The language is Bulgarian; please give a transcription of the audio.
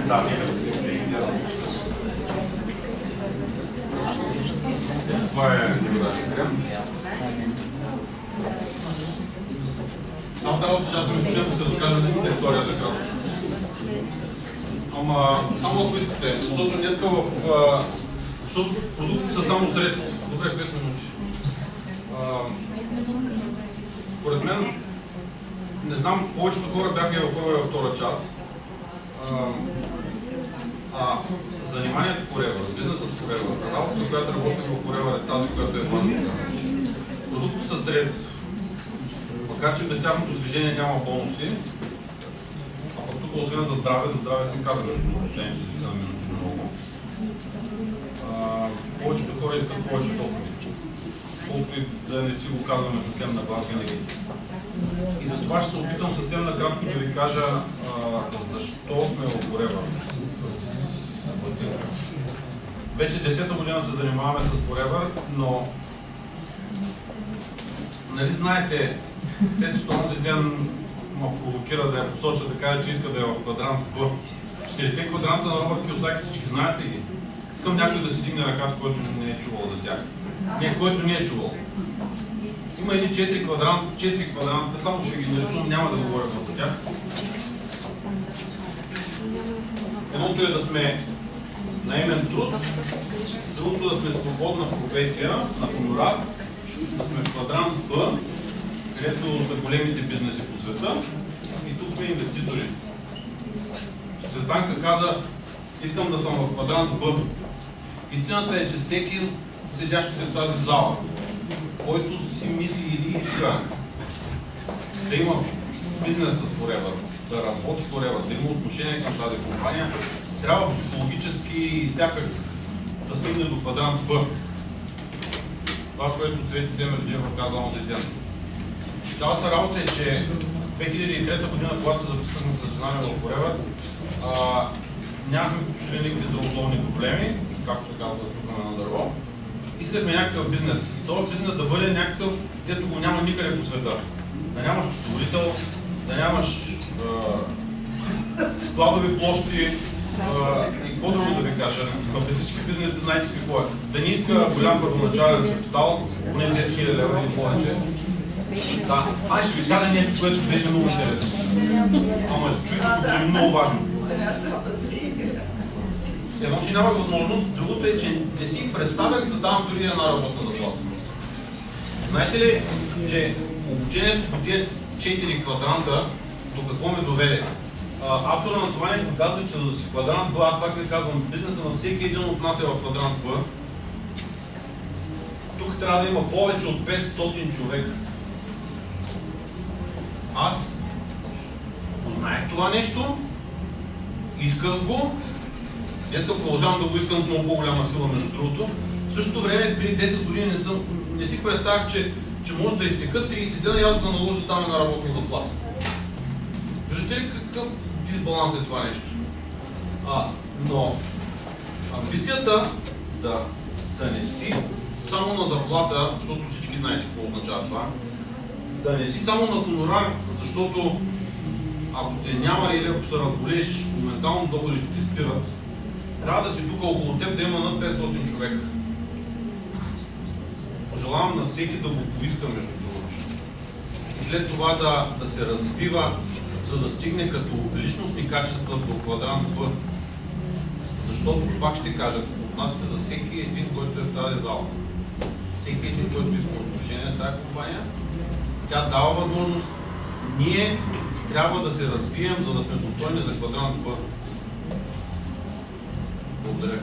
Да, нека да се ориентира. Това е невротика. Само трябва да съм изключен да се разкажа ниската история за кратко. Ама само ако искате, защото днеска защото продуктите са само средства. Добре, 5 минути. Поред мен, не знам, повечето хора бяха и във първа и във втора част. Заниманието Forever, бизнесът Forever, работата, която работим в Forever е тази, която е важна. Продукти са средства. Макар че без тяхното движение няма бонуси, а пък тук освен за здраве се казва, че много. Повечето хора искат повече доходи. Колкото и да не си го казваме съвсем на глас винаги. И затова ще се опитам съвсем накратко да ви кажа защо сме в Forever. Вече 10-та година се занимаваме с Forever, но нали знаете, Цеци този ден ме провокира да я посоча, да кажа, че иска да е в квадрант Б. 4-те квадранта на Робърт Кийосаки всички знаят ли ги? Искам някой да си дигне ръката, който не е чувал за тях. Не, който не е чувал. Има едни 4 квадранта, само ще ги нарисувам, няма да говоря за тях. Едното е да сме наемен труд, другото да сме свободна професия на хонорар, да сме в квадрант Б, където са големите бизнеси по света и тук сме инвеститори. Цветанка каза, искам да съм в квадрант Б. Истината е, че всеки седящ в тази зала, който си мисли или иска да има бизнес с Forever, да работи Forever, да има отношение към тази компания, трябва психологически и всякак да стигне до квадрант Б. Това, което Цвети Семерджиева каза онзи ден. Цялата работа е, че 2003 година, когато се записахме с жена ми в Forever, нямахме почти никакви здравословни проблеми, както се казва, да чукаме на дърво. Искахме някакъв бизнес. И този бизнес да бъде някакъв, дето го няма никъде по света. Да нямаш счетоводител, да нямаш складови площи и какво друго да ви кажа. Във всички бизнеси знаете какво е. Да не иска голям първоначален капитал, поне 10 000 лева или повече. Да, аз ще ви кажа нещо, което беше много интересно. Ама чуйте, че е много важно. Едно, че нямах възможност, другото е, че не си представях да давам дори една работна заплата. Знаете ли, че обучението по тия 4 квадранта до какво ме доведе? Автора на това нещо казва, че за да си квадрант Б, аз пак ви казвам, бизнеса на всеки един от нас е в квадрант Б. Тук трябва да има повече от 500 човека. Аз познаех това нещо, исках го, днес продължавам да го искам с много по-голяма сила, между другото. В същото време, преди 10 години не си представях, че може да изтекат 30 дена и аз да се наложа да дам една работна заплата. Виждате ли какъв дисбаланс е това нещо? Но амбицията да не си само на заплата, защото всички знаете какво означава това, да не си само на хонорар, защото ако те няма или ако се разболеш, моментално доходите ти спират, трябва да си тук около теб да има над 500 човека. Пожелавам на всеки да го поиска, между другото. И след това да се развива, за да стигне като личностни качества до квадрант Б. Защото, пак ще кажа, отнася се за всеки един, който е в тази зала. Всеки един, който иска отношение с тази компания, тя дава възможност. Ние трябва да се развием, за да сме достойни за квадрант Б. Благодаря.